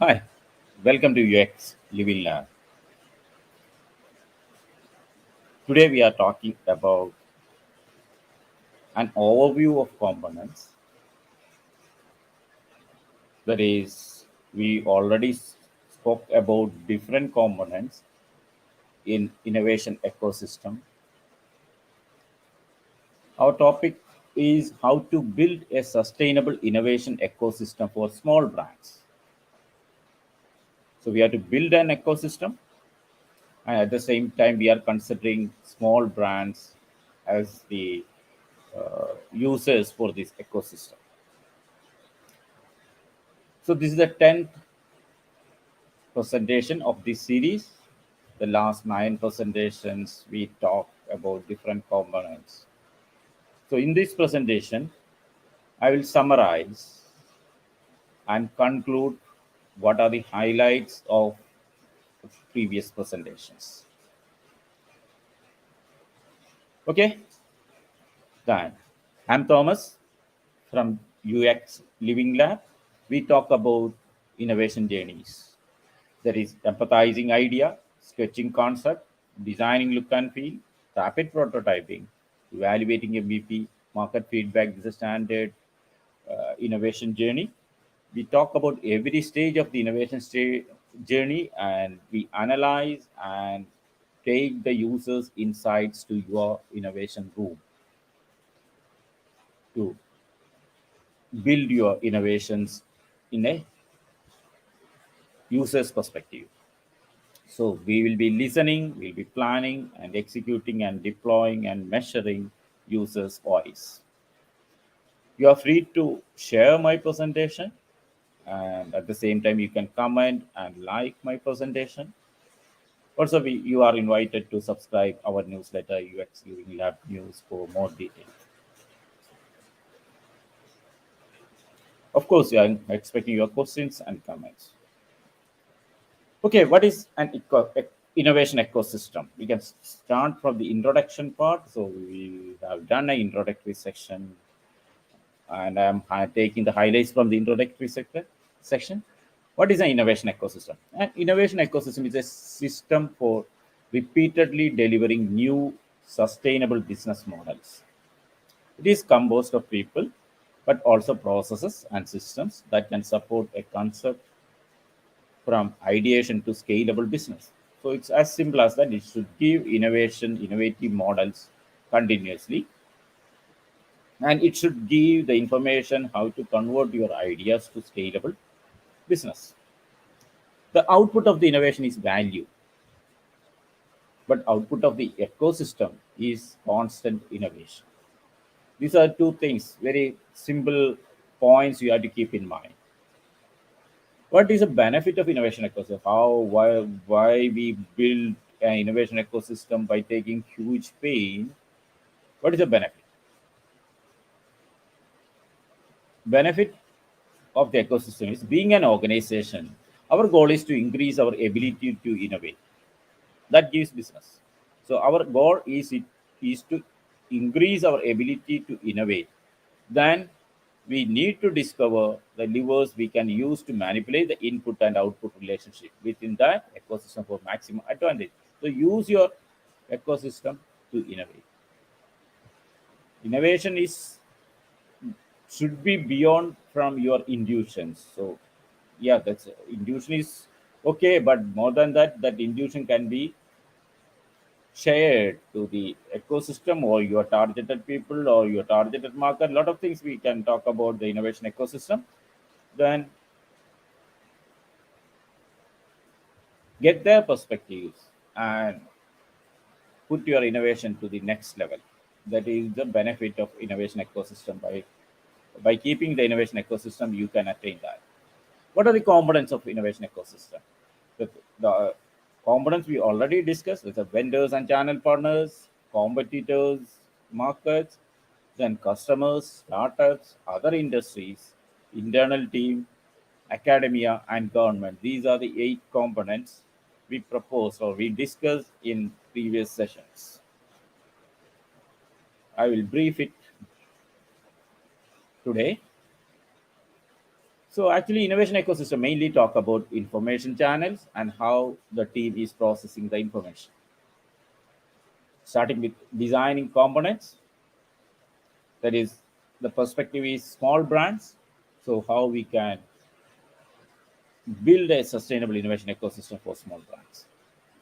Hi, welcome to UX Living Lab. Today we are talking about an overview of components. That is, we already spoke about different components in innovation ecosystem. Our topic is how to build a sustainable innovation ecosystem for small brands. So we have to build an ecosystem, and at the same time we are considering small brands as the users for this ecosystem. So this is the 10th presentation of this series. The last 9 presentations we talked about different components. So in this presentation, I will summarize and conclude what are the highlights of previous presentations. Okay, then I'm Thomas from UX Living Lab. We talk about innovation journeys. That is empathizing idea, sketching concept, designing look and feel, rapid prototyping, evaluating MVP, market feedback. This is a standard innovation journey. We talk about every stage of the innovation journey, and we analyze and take the users' insights to your innovation room to build your innovations in a user's perspective. So we will be listening, we'll be planning and executing and deploying and measuring users' voice. You are free to share my presentation, and at the same time you can comment and like my presentation. Also, you are invited to subscribe our newsletter UX Living Lab News for more details. Of course, I'm expecting your questions and comments. Okay, what is an innovation ecosystem? We can start from the introduction part. So we have done an introductory section, and I'm taking the highlights from the introductory section. What is an innovation ecosystem? An innovation ecosystem is a system for repeatedly delivering new sustainable business models. It is composed of people, but also processes and systems that can support a concept from ideation to scalable business. So it's as simple as that. It should give innovative models continuously, and it should give the information how to convert your ideas to scalable business. The output of the innovation is value, but output of the ecosystem is constant innovation. These are two things, very simple points you have to keep in mind. What is the benefit of innovation ecosystem? Why we build an innovation ecosystem by taking huge pain? What is the benefit of the ecosystem is being an organization. Our goal is to increase our ability to innovate. That gives business. So our goal is to increase our ability to innovate. Then we need to discover the levers we can use to manipulate the input and output relationship within that ecosystem for maximum advantage. So use your ecosystem to innovate. Innovation is should be beyond from your intuitions. So yeah, that's intuition is okay, but more than that, that intuition can be shared to the ecosystem or your targeted people or your targeted market. A lot of things we can talk about the innovation ecosystem. Then get their perspectives and put your innovation to the next level. That is the benefit of innovation ecosystem. By keeping the innovation ecosystem, you can attain that. What are the components of innovation ecosystem? The components we already discussed, with the vendors and channel partners, competitors, markets, then customers, startups, other industries, internal team, academia, and government. These are the 8 components we proposed or we discussed in previous sessions. I will brief it today. So actually, innovation ecosystem mainly talk about information channels and how the team is processing the information. Starting with designing components, that is, the perspective is small brands. So how we can build a sustainable innovation ecosystem for small brands.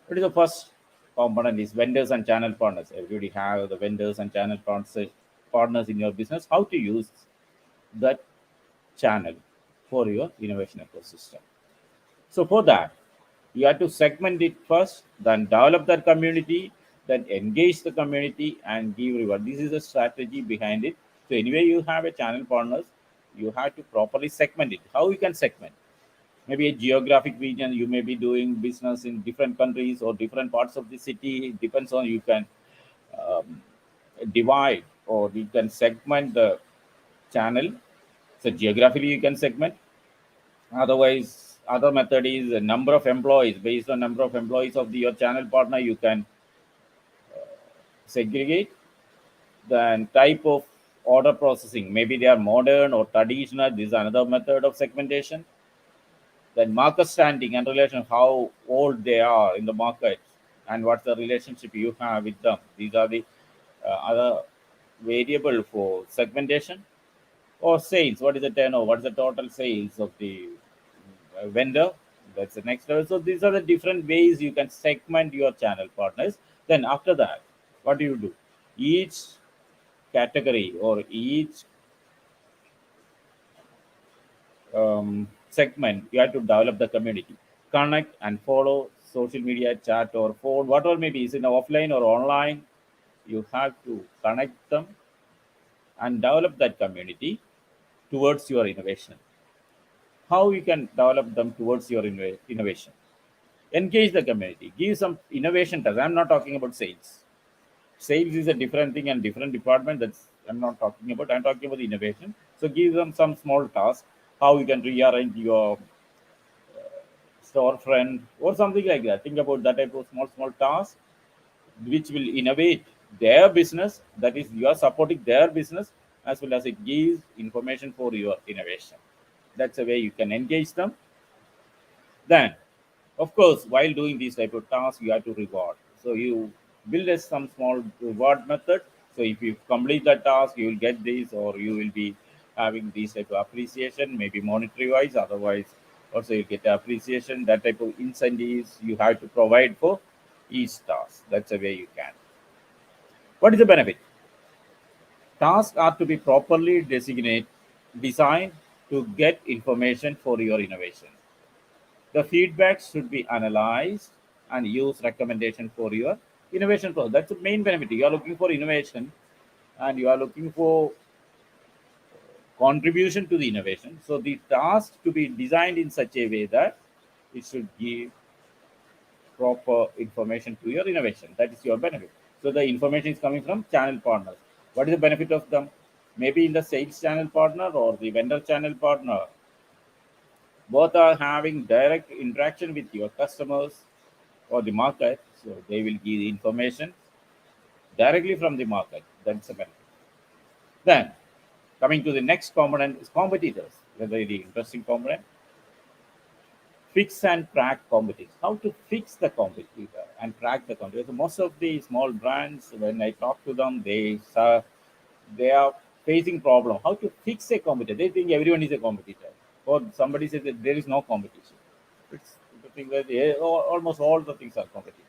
What is the first component is vendors and channel partners. Everybody have the vendors and channel partners in your business. How to use that channel for your innovation ecosystem. So for that, you have to segment it first, then develop that community, then engage the community and give reward. This is the strategy behind it. So anyway, you have a channel partners, you have to properly segment it. How you can segment? Maybe a geographic region, you may be doing business in different countries or different parts of the city. It depends on you can um, divide or you can segment the channel. So geographically you can segment. Otherwise, other method is a number of employees. Based on number of employees of your channel partner, you can segregate. Then type of order processing. Maybe they are modern or traditional. This is another method of segmentation. Then market standing and relation, how old they are in the market and what's the relationship you have with them. These are the other variable for segmentation. Or sales, what is the turnover, what is the total sales of the vendor. That's the next level. So these are the different ways you can segment your channel partners. Then after that, what do? Each category or each segment, you have to develop the community, connect and follow social media, chat or phone, whatever maybe is in offline or online. You have to connect them and develop that community towards your innovation. How you can develop them towards your innovation? Engage the community, give some innovation tasks. I'm not talking about sales. Sales is a different thing and different department. That's I'm not talking about. I'm talking about the innovation. So give them some small task, how you can rearrange your storefront or something like that. Think about that type of small task which will innovate their business. That is, you are supporting their business as well as it gives information for your innovation. That's the way you can engage them. Then, of course, while doing these type of tasks, you have to reward. So you build some small reward method. So if you complete the task, you will get this, or you will be having this type of appreciation, maybe monetary wise. Otherwise, also you get appreciation. That type of incentives you have to provide for each task. That's the way you can. What is the benefit? Tasks are to be properly designed to get information for your innovation. The feedback should be analyzed and use recommendation for your innovation process. That's the main benefit. You are looking for innovation and you are looking for contribution to the innovation. So the task to be designed in such a way that it should give proper information to your innovation. That is your benefit. So the information is coming from channel partners. What is the benefit of them? Maybe in the sales channel partner or the vendor channel partner, both are having direct interaction with your customers or the market. So they will give the information directly from the market. That's a benefit. Then coming to the next component is competitors. A very interesting component. Fix and track competitors. How to fix the competitor and track the competitor. So most of the small brands, when I talk to them, they are facing problem. How to fix a competitor? They think everyone is a competitor, or somebody says that there is no competition. It's the thing that almost all the things are competition.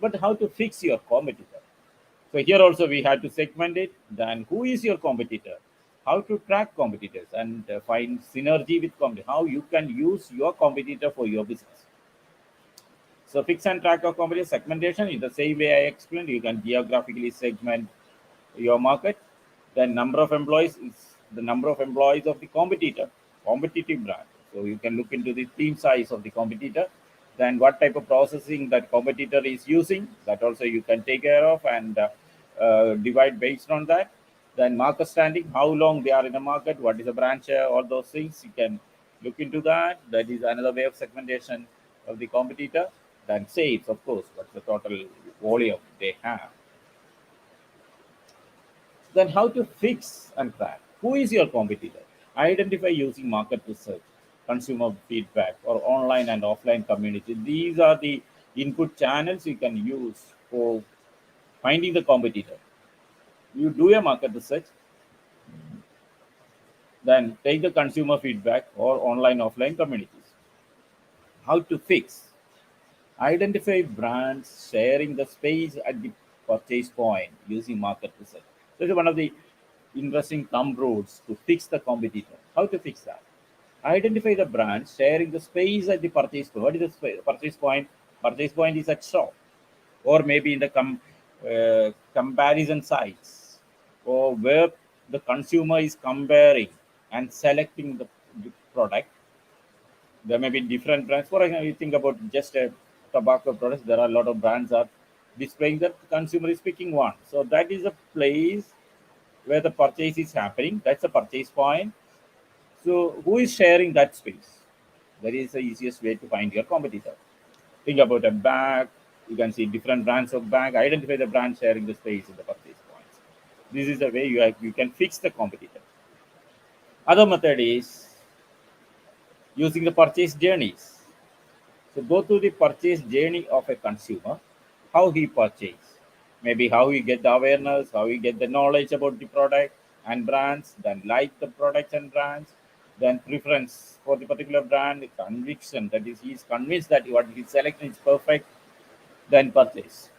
But how to fix your competitor? So here also we have to segment it. Then who is your competitor? How to track competitors and find synergy with competitor. How you can use your competitor for your business. So fix and track of competitor segmentation is the same way I explained. You can geographically segment your market. Then number of employees is the number of employees of the competitive brand. So you can look into the team size of the competitor. Then what type of processing that competitor is using, that also you can take care of and divide based on that. Then market standing, how long they are in the market, what is the brand share, all those things you can look into that. That is another way of segmentation of the competitor. Then sales, of course, what's the total volume they have. Then how to fix and track? Who is your competitor? Identify using market research, consumer feedback, or online and offline community. These are the input channels you can use for finding the competitor. You do a market research, then take the consumer feedback or online offline communities. How to fix? Identify brands sharing the space at the purchase point using market research. This is one of the interesting thumb rules to fix the competitor. How to fix that? Identify the brands sharing the space at the purchase point. What is the purchase point? Purchase point is at shop, or maybe in the comparison sites, or where the consumer is comparing and selecting the product. There may be different brands. For example, you think about just a tobacco products, there are a lot of brands are displaying that the consumer is picking one. So that is a place where the purchase is happening. That's a purchase point. So who is sharing that space? That is the easiest way to find your competitor. Think about a bag. You can see different brands of bag. Identify the brand sharing the space in the purchase points. This is the way you can fix the competitor. Other method is using the purchase journeys. So go through the purchase journey of a consumer, how he purchase, maybe how he get the awareness, how he get the knowledge about the product and brands, then like the products and brands, then preference for the particular brand, conviction, that is he is convinced that what he selected is perfect, then purchase.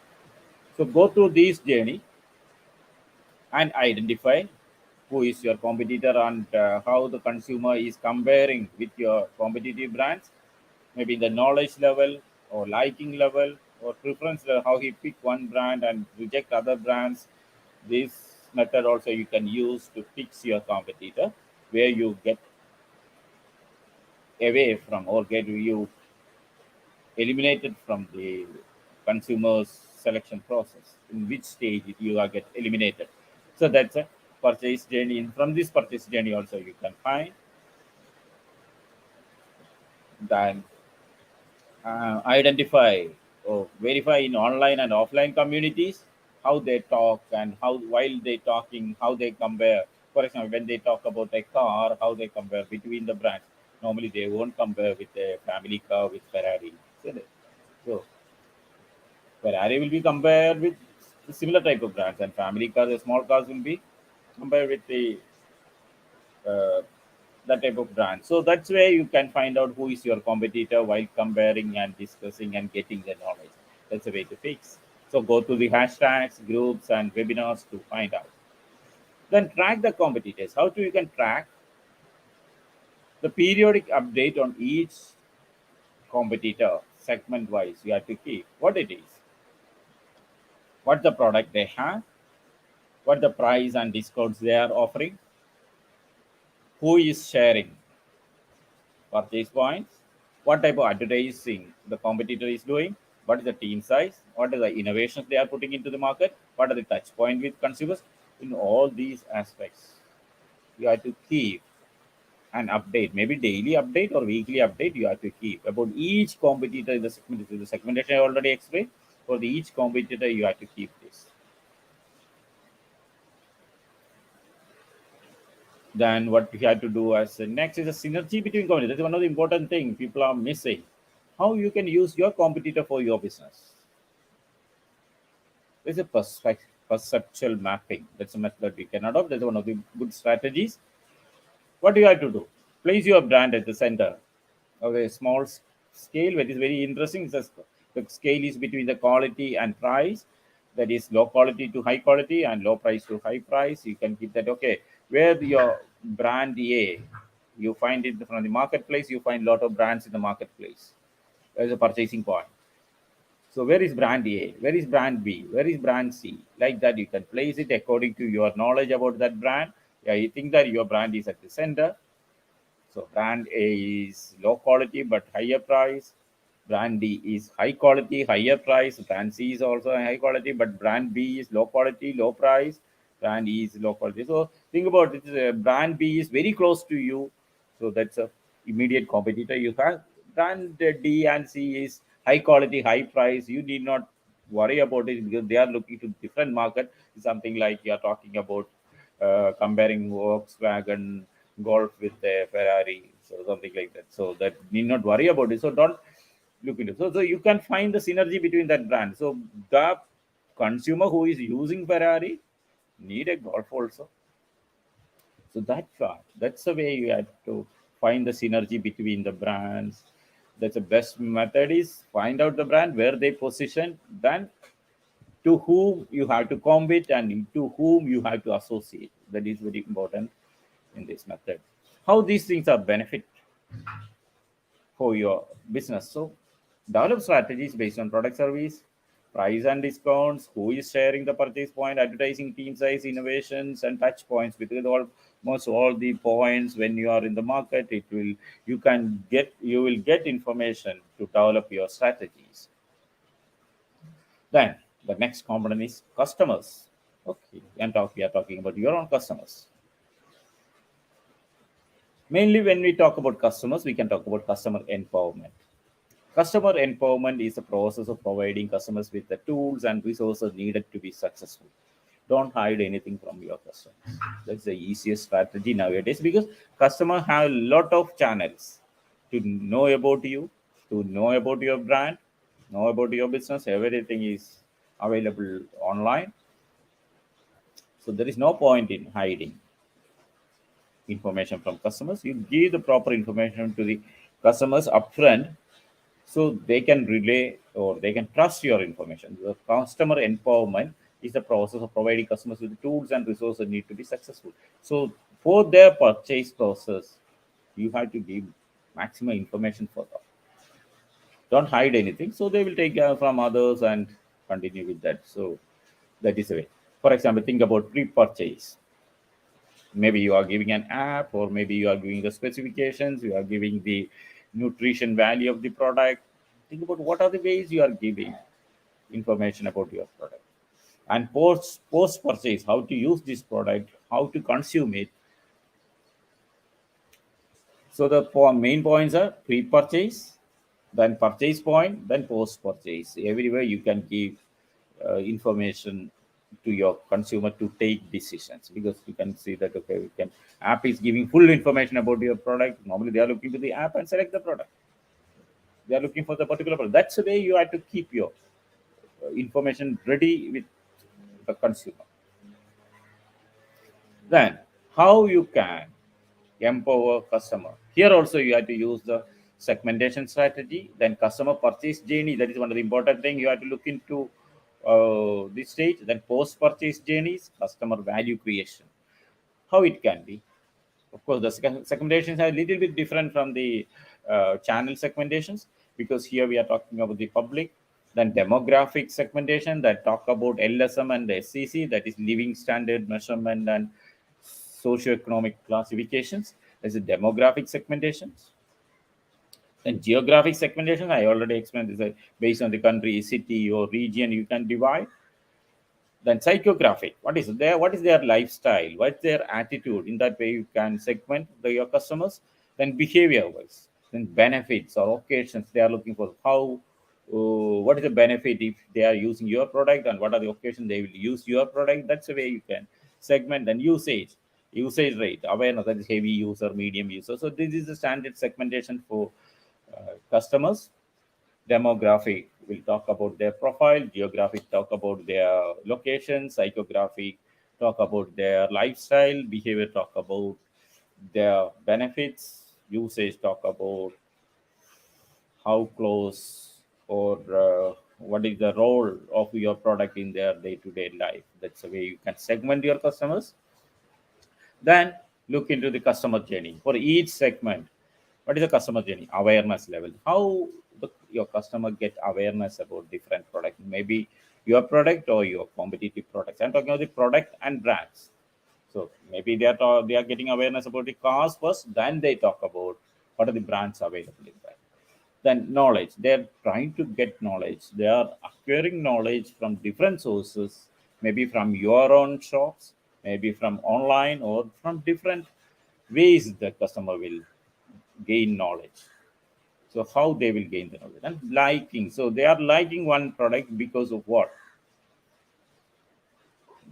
So go through this journey and identify who is your competitor and how the consumer is comparing with your competitive brands, maybe the knowledge level or liking level or preference level, how he pick one brand and reject other brands. This method also you can use to fix your competitor, where you get away from or get you eliminated from the consumer's selection process. In which stage you are get eliminated. So that's a purchase journey. And from this purchase journey also you can find that identify or verify in online and offline communities how they talk and how while they talking how they compare. For example, when they talk about a car, how they compare between the brands. Normally they won't compare with a family car with Ferrari, isn't it? So Ferrari will be compared with similar type of brands, and family cars, the small cars will be compared with the uh, that type of brand. So that's where you can find out who is your competitor while comparing and discussing and getting the knowledge. That's a way to fix. So go to the hashtags, groups, and webinars to find out. Then track the competitors. How do you can track the periodic update on each competitor segment wise? You have to keep what it is, what the product they have, what the price and discounts they are offering, who is sharing purchase points, what type of advertising the competitor is doing, what is the team size, what are the innovations they are putting into the market, what are the touch point with consumers. In all these aspects, you have to keep an update, maybe daily update or weekly update. You have to keep about each competitor in the segmentation. The segmentation I already explained. For the each competitor, you have to keep this. Then what we have to do as next is a synergy between companies. That's one of the important things people are missing. How you can use your competitor for your business. There's a perceptual mapping. That's a method we can adopt. That's one of the good strategies. What do you have to do? Place your brand at the center of a small scale, which is very interesting. The scale is between the quality and price. That is low quality to high quality and low price to high price. You can keep that. Okay, where your brand A, you find it from the marketplace. You find a lot of brands in the marketplace. There's a purchasing point. So where is brand A? Where is brand B? Where is brand C? Like that, you can place it according to your knowledge about that brand. Yeah, you think that your brand is at the center. So brand A is low quality but higher price. Brand D is high quality, higher price. Brand C is also high quality, but brand B is low quality, low price. Brand E is low quality. So think about it. Brand B is very close to you. So that's a immediate competitor you have. Brand D and C is high quality, high price. You need not worry about it because they are looking to different market. Something like you are talking about comparing Volkswagen golf with a Ferrari, so something like that. So that need not worry about it. So don't look into it. So you can find the synergy between that brand. So the consumer who is using Ferrari need a golf also. So that's the way you have to find the synergy between the brands. That's the best method is find out the brand where they position, then to whom you have to compete and to whom you have to associate. That is very important in this method. How these things are benefit for your business. So develop strategies based on product service, price and discounts, who is sharing the purchase point, advertising team size, innovations, and touch points with almost all the points when you are in the market. You will get information to develop your strategies. Then the next component is customers. Okay, we are talking about your own customers. Mainly when we talk about customers, we can talk about customer empowerment. Customer empowerment is the process of providing customers with the tools and resources needed to be successful. Don't hide anything from your customers. That's the easiest strategy nowadays because customers have a lot of channels to know about you, to know about your brand, know about your business. Everything is available online. So there is no point in hiding information from customers. You give the proper information to the customers upfront so they can relay or they can trust your information. The customer empowerment is the process of providing customers with the tools and resources need to be successful. So for their purchase process, you have to give maximum information for them. Don't hide anything. So they will take from others and continue with that. So that is the way. For example, think about pre-purchase. Maybe you are giving an app, or maybe you are giving the specifications, you are giving the nutrition value of the product. Think about what are the ways you are giving information about your product. And post purchase, how to use this product, how to consume it. So the main points are pre-purchase, then purchase point, then post-purchase. Everywhere you can give information to your consumer to take decisions because you can see that okay, we can app is giving full information about your product. Normally they are looking to the app and select the product. They are looking for the particular product. That's the way you have to keep your information ready with the consumer. Then how you can empower customer. Here also you have to use the segmentation strategy. Then customer purchase journey, that is one of the important thing you have to look into this stage. Then post purchase journeys, customer value creation, how it can be. Of course, the segmentations are a little bit different from the channel segmentations because here we are talking about the public. Then demographic segmentation that talk about LSM and SCC, that is living standard measurement and socioeconomic classifications. There's a demographic segmentations. Then geographic segmentation, I already explained this. Based on the country, city, or region, you can divide. Then psychographic, what is their lifestyle, what's their attitude. In that way you can segment your customers. Then behavior wise, then benefits or occasions they are looking for, how what is the benefit if they are using your product, and what are the occasions they will use your product. That's the way you can segment. Then usage rate, awareness, that is heavy user, medium user. So this is the standard segmentation for customers. Demographic will talk about their profile, geographic talk about their location, psychographic talk about their lifestyle, behavior talk about their benefits, usage talk about how close or what is the role of your product in their day-to-day life. That's the way you can segment your customers. Then look into the customer journey for each segment. What is the customer journey? Awareness level. How your customer get awareness about different product, maybe your product or your competitive products. I'm talking about the product and brands. So maybe they are getting awareness about the cars first, then they talk about what are the brands available in that. Then knowledge. They're trying to get knowledge. They are acquiring knowledge from different sources, maybe from your own shops, maybe from online, or from different ways the customer will gain knowledge. So how they will gain the knowledge. And liking. So they are liking one product because of what?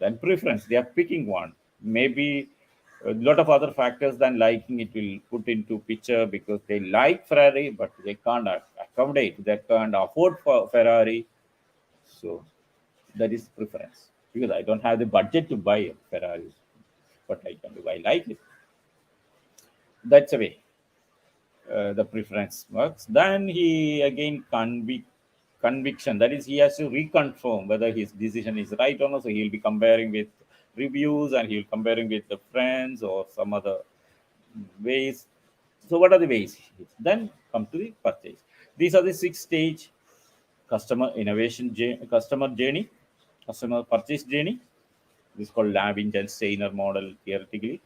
Then preference. They are picking one. Maybe A lot of other factors than liking it will put into picture because they like Ferrari, but they can't accommodate, they can't afford for Ferrari. So that is preference because I don't have the budget to buy a Ferrari, but I can do. I like it. That's the way the preference works. Then he again conviction. That is, he has to reconfirm whether his decision is right or not. So he'll be comparing with reviews and he'll comparing with the friends or some other ways. So what are the ways? Then come to the purchase. These are the 6 stage customer innovation customer journey, customer purchase journey. This is called Lavin and Steiner model theoretically.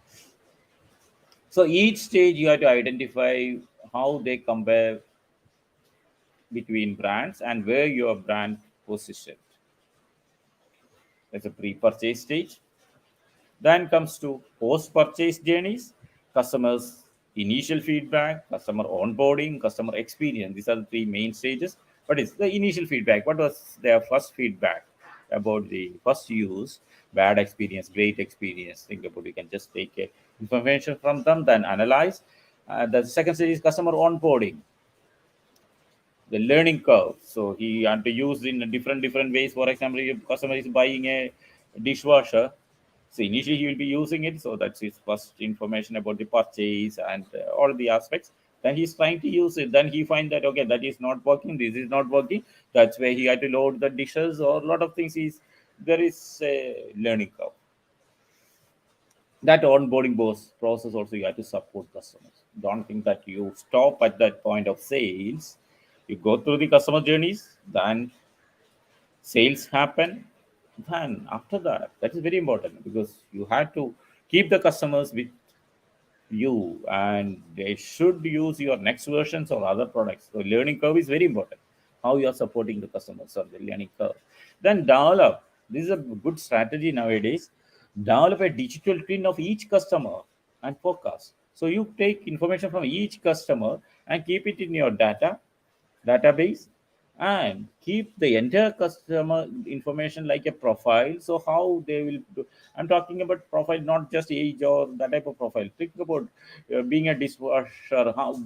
So each stage you have to identify how they compare between brands and where your brand positioned. That's a pre-purchase stage. Then comes to post-purchase journeys, customers' initial feedback, customer onboarding, customer experience. These are the 3 main stages. What is the initial feedback? What was their first feedback about the first use? Bad experience, great experience. Think about it. You can just take information from them, then analyze. The second stage is customer onboarding, the learning curve. So he had to use in different ways. For example, if customer is buying a dishwasher, so initially he will be using it. So that's his first information about the purchase and all the aspects. Then he's trying to use it. Then he find that okay, that is not working. This is not working. That's where he had to load the dishes or a lot of things. Is there is a learning curve. That onboarding process also you have to support customers. Don't think that you stop at that point of sales. You go through the customer journeys, then sales happen. Then after that, that is very important because you have to keep the customers with you and they should use your next versions or other products. So learning curve is very important. How you are supporting the customers on the learning curve. Then develop. This is a good strategy nowadays. Develop a digital twin of each customer and forecast. So you take information from each customer and keep it in your database and keep the entire customer information like a profile. So how they will do, I'm talking about profile, not just age or that type of profile. Think about being a dishwasher, how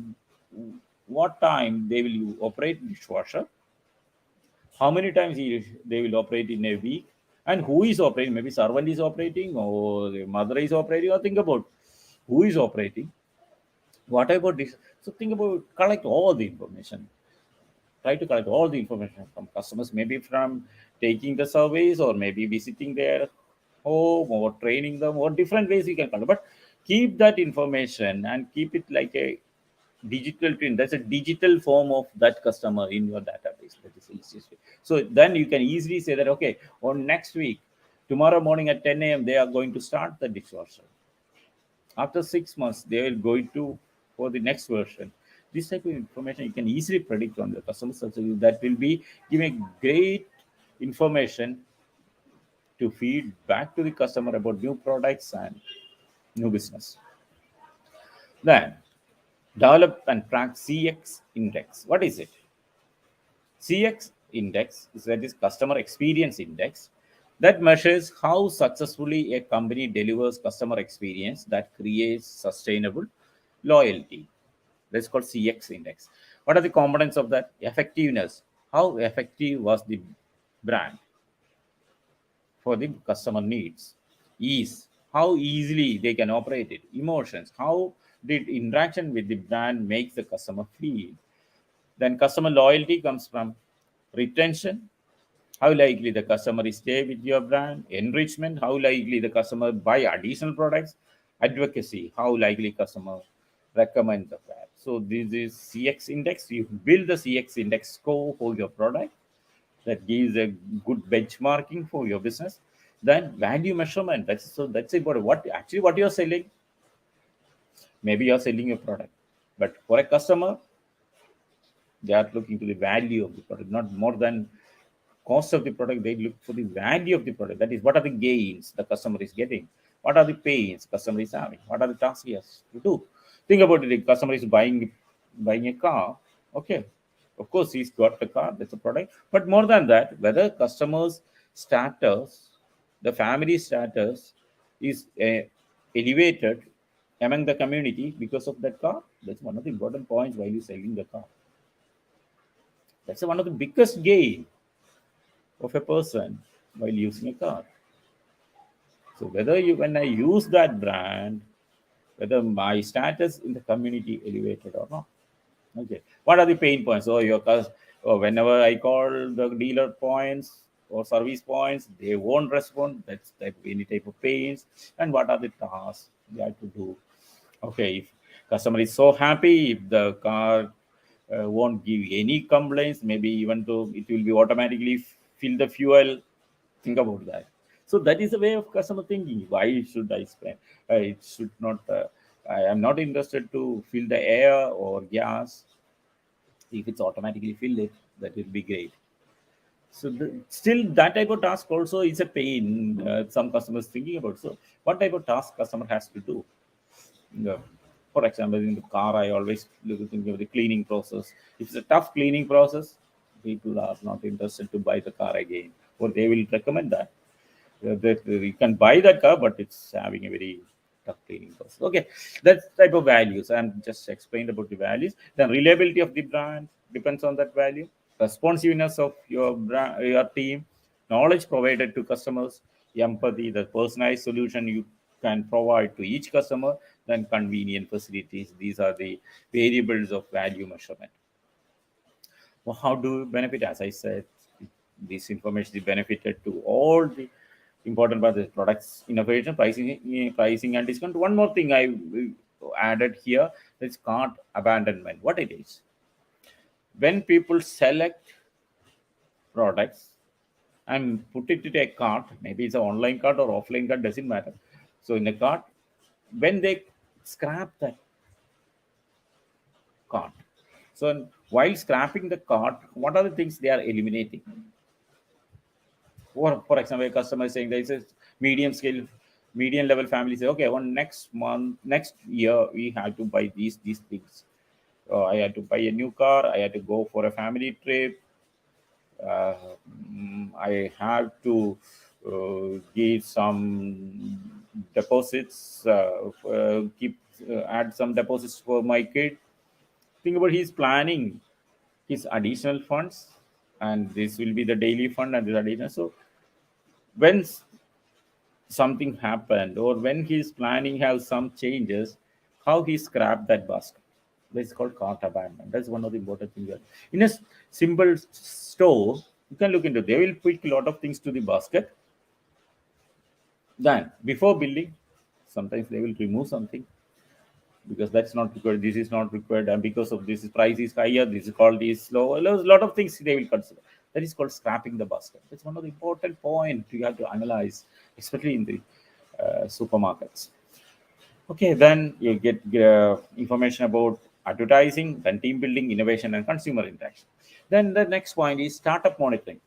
what time they will operate dishwasher, how many times they will operate in a week, and who is operating. Maybe servant is operating or the mother is operating, or think about who is operating, what about this. So think about, collect all the information, try to collect all the information from customers, maybe from taking the surveys or maybe visiting their home or training them or different ways you can collect. But keep that information and keep it like a digital twin. That's a digital form of that customer in your database. That is the easiest way. So then you can easily say that, okay, on next week, tomorrow morning at 10 a.m., they are going to start the dishwasher. After 6 months, they will go to for the next version. This type of information you can easily predict on the customer service. That will be giving great information to feed back to the customer about new products and new business. Then develop and track CX index. What is it? CX index is that is customer experience index that measures how successfully a company delivers customer experience that creates sustainable loyalty. That's called CX index. What are the components of that? Effectiveness. How effective was the brand for the customer needs? Ease. How easily they can operate it. Emotions. How did interaction with the brand makes the customer feel? Then customer loyalty comes from retention. How likely the customer is stay with your brand. Enrichment. How likely the customer buy additional products. Advocacy. How likely customer recommend the brand. So this is CX index. You build the CX index score for your product that gives a good benchmarking for your business. Then value measurement. That's about what you're selling. Maybe you're selling a product, but for a customer, they are looking to the value of the product, not more than cost of the product. They look for the value of the product. That is, what are the gains the customer is getting? What are the pains customer is having? What are the tasks he has to do? Think about it. The customer is buying a car. Okay, of course he's got the car. That's a product. But more than that, whether customers' status, the family status, is elevated among the community because of that car. That's one of the important points while you're selling the car. That's one of the biggest gain of a person while using a car. So whether you when I use that brand, whether my status in the community elevated or not. Okay. What are the pain points? Oh, whenever I call the dealer points or service points, they won't respond. That's that any type of pains. And what are the tasks they have to do? Okay, if customer is so happy, if the car won't give any complaints, maybe even though it will be automatically fill the fuel. Think about that. So that is a way of customer thinking. Why should I spend? It should not. I am not interested to fill the air or gas. If it's automatically filled, that will be great. So still, that type of task also is a pain. Some customers thinking about. So what type of task customer has to do? Yeah. For example, in the car, I always think of the cleaning process. If it's a tough cleaning process, people are not interested to buy the car again, or they will recommend that. That you can buy that car, but it's having a very tough cleaning process. Okay, that type of values. And just explained about the values. Then reliability of the brand depends on that value. Responsiveness of your brand, your team, knowledge provided to customers, empathy, the personalized solution you can provide to each customer, then convenient facilities. These are the variables of value measurement. Well, how do you benefit? As I said, this information is benefited to all the important parts of products, innovation, pricing and discount. One more thing I added here is cart abandonment. What it is? When people select products and put it into a cart, maybe it's an online cart or offline cart, doesn't matter. So in a cart, when they scrap that cart, so while scrapping the cart, what are the things they are eliminating? For example, a customer is saying there is a medium scale, medium level family say, okay, on next month, next year, we have to buy these things. I had to buy a new car. I had to go for a family trip. uh, I have to give some deposits, keep add some deposits for my kid. Think about he's planning his additional funds, and this will be the daily fund and the additional. So when something happened or when he's planning has some changes, how he scrapped that basket. That's called cart abandonment. That's one of the important things. In a simple store, you can look into. They will put a lot of things to the basket. Then before building, sometimes they will remove something because that's not required. This is not required, and because of this, price is higher. This quality is low. A lot of things they will consider. That is called scrapping the basket. That's one of the important points you have to analyze, especially in the supermarkets. Okay, then you get information about advertising, then team building, innovation, and consumer interaction. Then the next point is startup monitoring.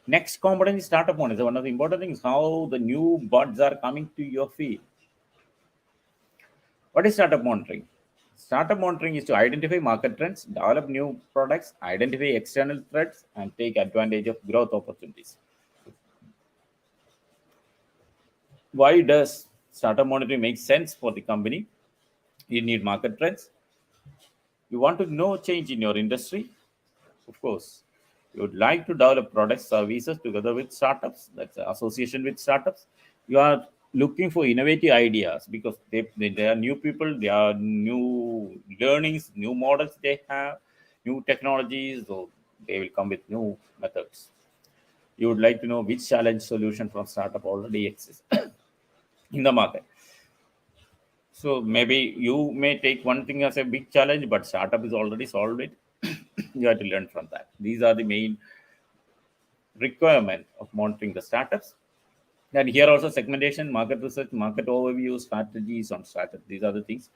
Next component is startup monitoring. One of the important things how the new buds are coming to your feed. What is startup monitoring? Startup monitoring is to identify market trends, develop new products, identify external threats, and take advantage of growth opportunities. Why does startup monitoring make sense for the company? You need market trends. You want to know change in your industry. Of course, you would like to develop products, services together with startups. That's the association with startups. You are looking for innovative ideas because they are new people, they are new learnings, new models they have, new technologies, so they will come with new methods. You would like to know which challenge solution from startup already exists in the market. So maybe you may take one thing as a big challenge, but startup is already solved it. You have to learn from that. These are the main requirement of monitoring the startups. And here also segmentation, market research, market overview, strategies on strategy. These are the things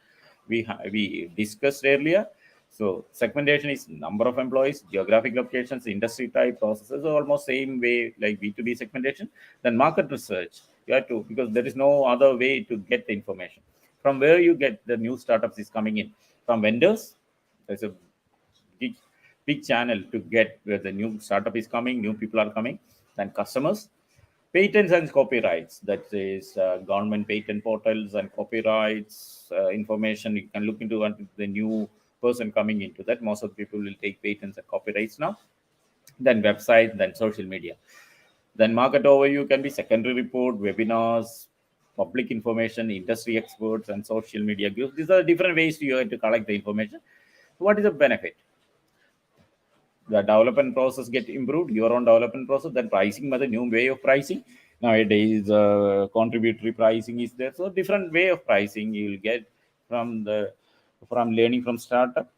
we discussed earlier. So segmentation is number of employees, geographic locations, industry type, processes, almost same way like B2B segmentation. Then market research, you have to because there is no other way to get the information. From where you get the new startups is coming in from vendors. There's a big, big channel to get where the new startup is coming, new people are coming. Then customers, Patents and copyrights, that is government patent portals and copyrights information. You can look into until the new person coming into that. Most of the people will take patents and copyrights now. Then website, then social media. Then market overview can be secondary report, webinars, public information, industry experts, and social media groups. These are different ways you have to collect the information. What is the benefit? The development process get improved, your own development process, then pricing method, new way of pricing. Nowadays contributory pricing is there, so different way of pricing you will get from learning from startup.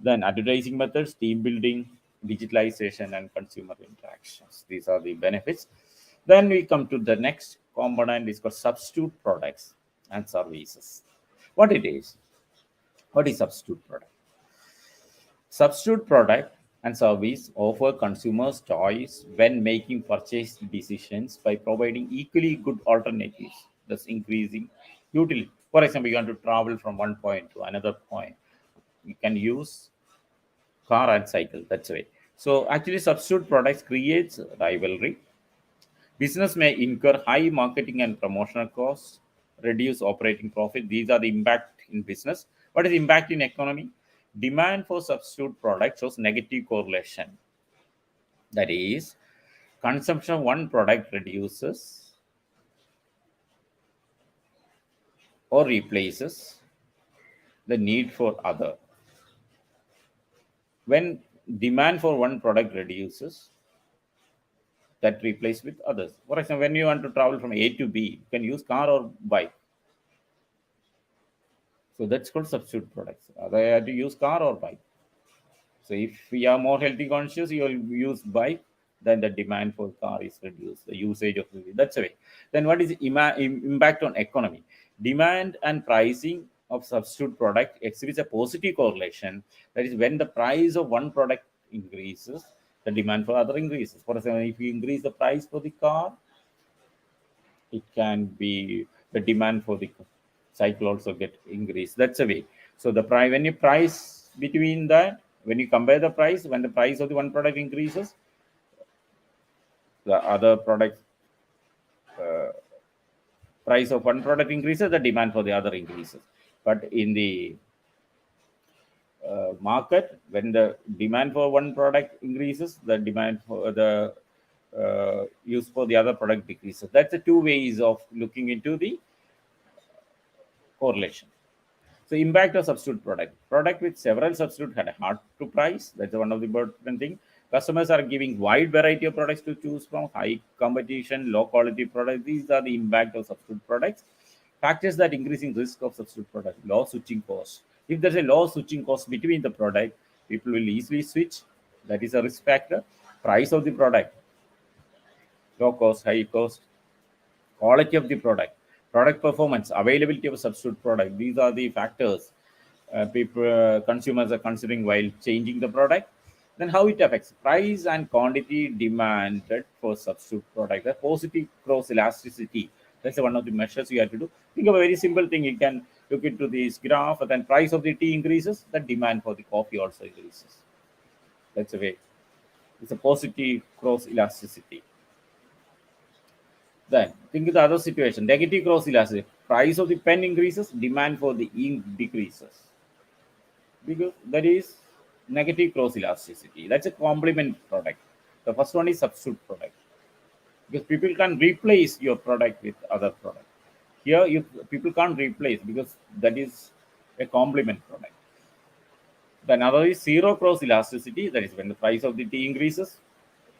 Then advertising methods, team building, digitalization, and consumer interactions. These are the benefits. Then we come to the next component, is called substitute products and services. What it is? What is substitute product? Substitute product and service offer consumers choice when making purchase decisions by providing equally good alternatives, thus increasing utility. For example, you want to travel from one point to another point, you can use car and cycle. That's way. So actually, substitute products creates rivalry. Business may incur high marketing and promotional costs, reduce operating profit. These are the impact in business. What is impact in economy? Demand for substitute products shows negative correlation. That is, consumption of one product reduces or replaces the need for other. When demand for one product reduces, that replaced with others. For example, when you want to travel from A to B, you can use car or bike. So that's called substitute products. They have to use car or bike. So if we are more healthy conscious, you will use bike, then the demand for car is reduced, the usage of that's the way. Then what is impact on economy? Demand and pricing of substitute product exhibits a positive correlation. That is, when the price of one product increases, the demand for other increases. For example, if you increase the price for the car, it can be the demand for the cycle also get increased. That's a way. So the price, when you price between that, when you compare the price, when the price of the one product increases, the other product price of one product increases, the demand for the other increases. But in the market, when the demand for one product increases, the demand for the use for the other product decreases. That's the two ways of looking into the correlation. So impact of substitute product. Product with several substitutes had hard to price. That's one of the important thing. Customers are giving wide variety of products to choose from, high competition, low quality products. These are the impact of substitute products. Factors that increasing risk of substitute product. Low switching cost. If there's a low switching cost between the product, people will easily switch. That is a risk factor. Price of the product. Low cost, high cost. Quality of the product performance, availability of a substitute product. These are the factors consumers are considering while changing the product. Then how it affects price and quantity demanded for substitute product. The positive cross elasticity. That's one of the measures you have to do. Think of a very simple thing. You can look into this graph, and then price of the tea increases, the demand for the coffee also increases. That's a way. It's a positive cross elasticity. Then think of the other situation. Negative cross elasticity. Price of the pen increases, demand for the ink decreases. Because that is negative cross elasticity. That's a complement product. The first one is substitute product. Because people can replace your product with other product. Here people can't replace because that is a complement product. The another is zero cross elasticity. That is when the price of the tea increases,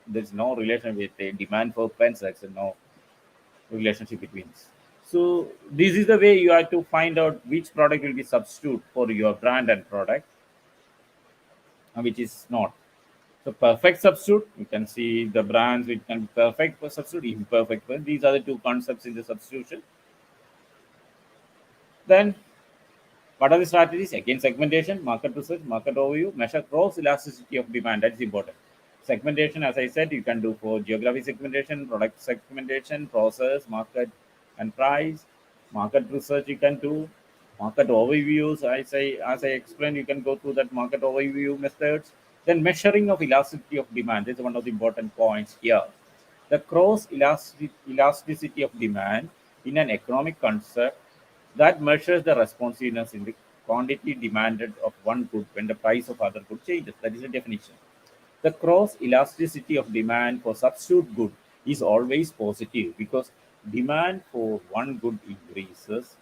there's no relation with the demand for pens. That's no relationship between. So this is the way you have to find out which product will be substitute for your brand and product and which is not. So perfect substitute, you can see the brands which can be perfect for substitute, imperfect for. These are the two concepts in the substitution. Then what are the strategies? Again, segmentation, market research, market overview, measure cross elasticity of demand. That's important. Segmentation, as I said, you can do for geography segmentation, product segmentation, process, market and price. Market research you can do. Market overviews, as I explained, you can go through that market overview methods. Then measuring of elasticity of demand is one of the important points here. The elasticity of demand in an economic concept that measures the responsiveness in the quantity demanded of one good when the price of other good changes. That is the definition. The cross elasticity of demand for substitute good is always positive because demand for one good increases,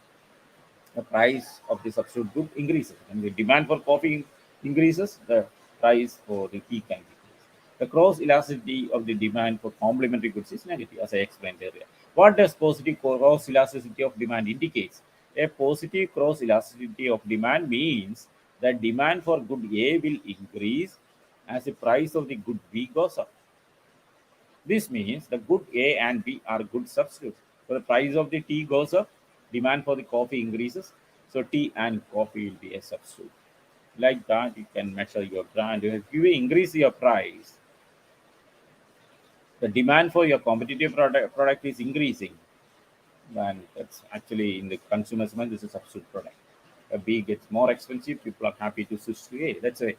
the price of the substitute good increases. When the demand for coffee increases, the price for the tea can decrease. The cross elasticity of the demand for complementary goods is negative, as I explained earlier. What does positive cross elasticity of demand indicates? A positive cross elasticity of demand means that demand for good A will increase as the price of the good B goes up. This means the good A and B are good substitutes. So the price of the tea goes up, demand for the coffee increases. So tea and coffee will be a substitute. Like that, you can measure your brand. If you increase your price, the demand for your competitive product is increasing. And that's actually in the consumer's mind, this is a substitute product. A B gets more expensive, people are happy to switch to A. That's a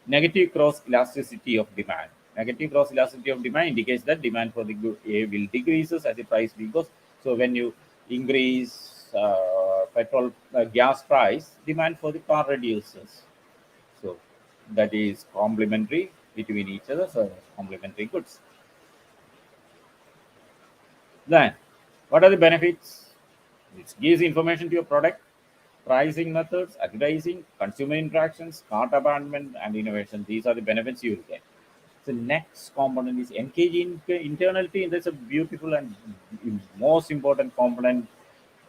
negative cross elasticity of demand. Negative cross elasticity of demand indicates that demand for the good A will decreases as the price B goes. So when you increase petrol gas price, demand for the car reduces. So that is complementary between each other. So complementary goods. Then, what are the benefits? It gives information to your product, pricing methods, advertising, consumer interactions, cart abandonment, and innovation. These are the benefits you will get. The next component is engaging internality. That's a beautiful and most important component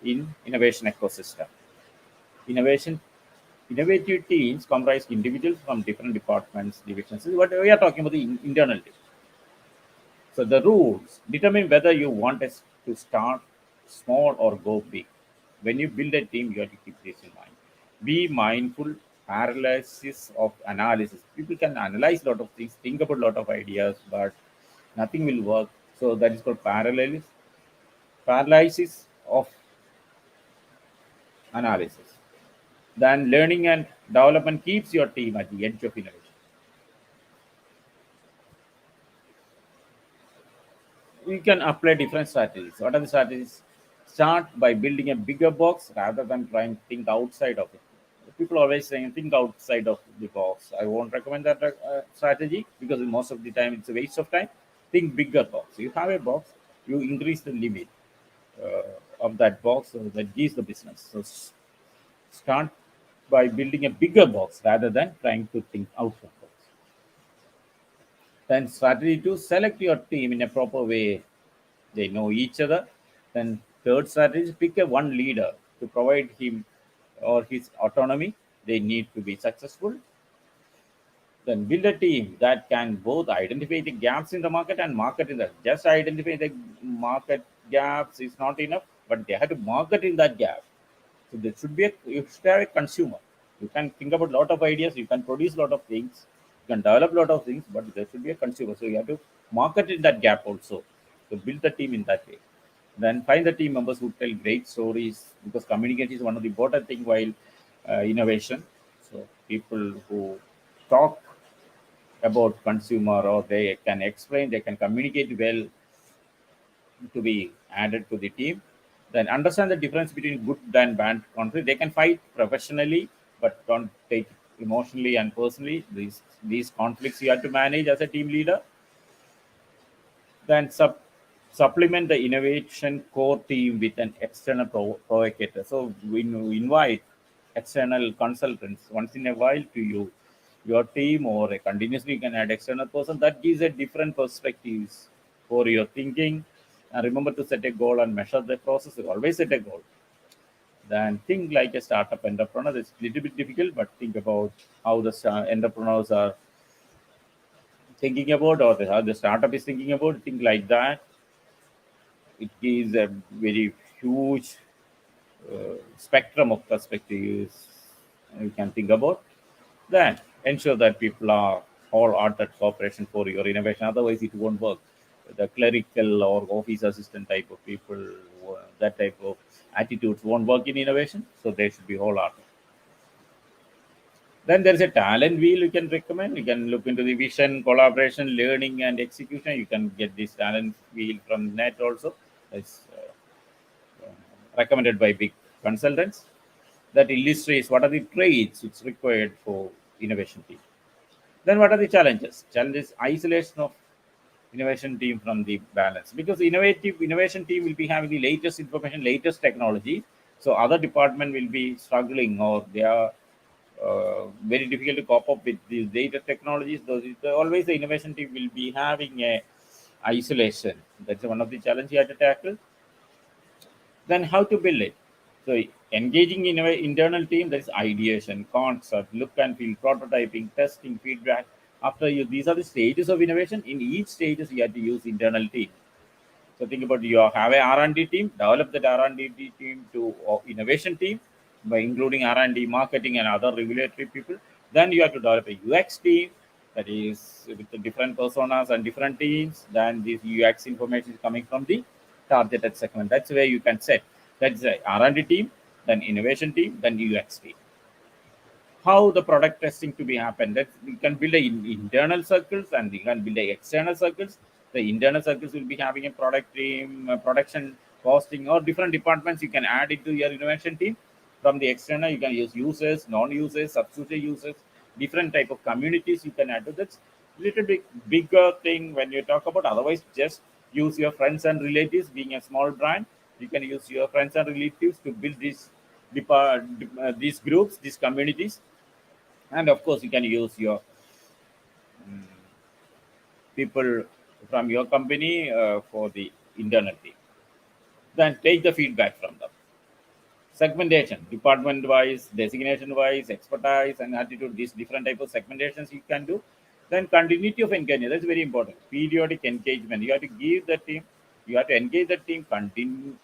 in innovation ecosystem. Innovation, innovative teams comprise individuals from different departments, divisions. This is what we are talking about the internality. So the rules determine whether you want us to start small or go big. When you build a team, you have to keep this in mind. Be mindful, paralysis of analysis. People can analyze a lot of things, think about a lot of ideas, but nothing will work. So that is called paralysis of analysis. Then learning and development keeps your team at the edge of innovation. We can apply different strategies. What are the strategies? Start by building a bigger box rather than trying to think outside of it. People always saying think outside of the box. I won't recommend that strategy because most of the time it's a waste of time. Think bigger box. You have a box, you increase the limit of that box, so that gives the business. So start by building a bigger box rather than trying to think outside the box. Then strategy two, select your team in a proper way. They know each other. Then third strategy is pick a one leader to provide him or his autonomy. They need to be successful. Then build a team that can both identify the gaps in the market and market in that. Just identify the market gaps is not enough, but they have to market in that gap. So there should be you should have a consumer. You can think about a lot of ideas, you can produce a lot of things, you can develop a lot of things, but there should be a consumer. So you have to market in that gap also. So build the team in that way. Then find the team members who tell great stories because communication is one of the important thing while innovation. So people who talk about consumer or they can explain, they can communicate well to be added to the team. Then understand the difference between good and bad conflict. They can fight professionally, but don't take it emotionally and personally. These conflicts you have to manage as a team leader. Then supplement the innovation core team with an external provocator. So when you invite external consultants once in a while to your team or a continuously you can add external person that gives a different perspectives for your thinking. And remember to set a goal and measure the process. Always set a goal. Then think like a startup entrepreneur. It's a little bit difficult, but think about how the entrepreneurs are thinking about or how the startup is thinking about. Think like that. It gives a very huge spectrum of perspectives you can think about. Then ensure that people are wholehearted cooperation for your innovation. Otherwise, it won't work. The clerical or office assistant type of people, that type of attitudes won't work in innovation. So they should be wholehearted. Then there is a talent wheel you can recommend. You can look into the vision, collaboration, learning, and execution. You can get this talent wheel from net also. It's recommended by big consultants that illustrates what are the traits it's required for innovation team. Then what are the challenges? Challenges isolation of innovation team from the balance, because innovation team will be having the latest information, latest technology. So other department will be struggling, or they are very difficult to cope up with these data technologies. Those always the innovation team will be having a isolation. That's one of the challenges you have to tackle. Then how to build it? So engaging in an internal team, that is ideation, concept, look and feel, prototyping, testing, feedback. After you, these are the stages of innovation. In each stages, you have to use internal team. So think about, you have a R&D team, develop that R&D team to innovation team by including R&D, marketing, and other regulatory people. Then you have to develop a UX team, that is with the different personas and different teams. Then this UX information is coming from the targeted segment. That's where you can set. That's the R&D team, then innovation team, then UX team. How the product testing to be happen, that you can build internal circles and you can build external circles. The internal circles will be having a product team, production, costing, or different departments you can add it to your innovation team. From the external, you can use users, non-users, substitute users, different type of communities you can add to. That's little bit bigger thing when you talk about. Otherwise, just use your friends and relatives. Being a small brand, you can use your friends and relatives to build these groups, these communities. And of course, you can use your people from your company for the internal team. Then take the feedback from them. Segmentation, department wise, designation wise, expertise and attitude, these different type of segmentations you can do. Then continuity of engagement, that's very important. Periodic engagement, you have to give the team, you have to engage the team continue